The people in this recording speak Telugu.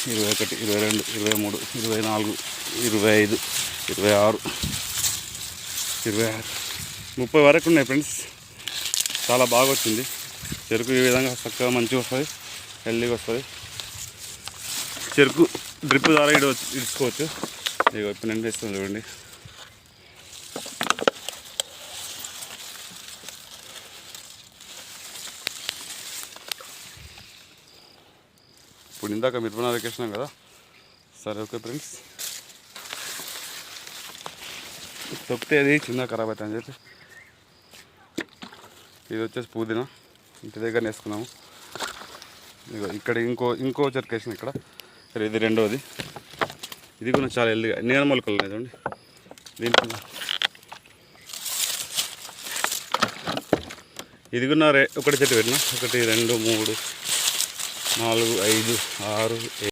21, 22, 23, 24, 25, 26, 26, 30 వరకు ఉన్నాయి ఫ్రెండ్స్. చాలా బాగా వచ్చింది చెరుకు. ఈ విధంగా చక్కగా మంచిగా వస్తుంది, హెల్దీగా వస్తుంది చెరుకు. డ్రిప్ ద్వారా ఇడుచుకోవచ్చు. ఇక ఇప్పుడు నేను వేస్తాను చూడండి. ఇప్పుడు ఇందాక మిరపనాలు ఎక్కేసినాం కదా. సరే ఓకే ఫ్రెండ్స్, తొక్కితే అది చిన్న ఖరాబ్ అవుతుంది అని చెప్పి ఇది వచ్చేసి పుదీనా ఇంటి దగ్గర వేసుకున్నాము. ఇక ఇక్కడ ఇంకో చెరుకు వేసిన ఇక్కడ. ఇది రెండోది. ఇది కూడా చాలా హెల్దీగా నీళ్ళ మొలకలు ఉన్నాయి చూడండి. దీంట్లో ఇది కూడా ఒకటి చెట్టు పెట్టిన. 1, 2, 3, 4, 5, 6, 7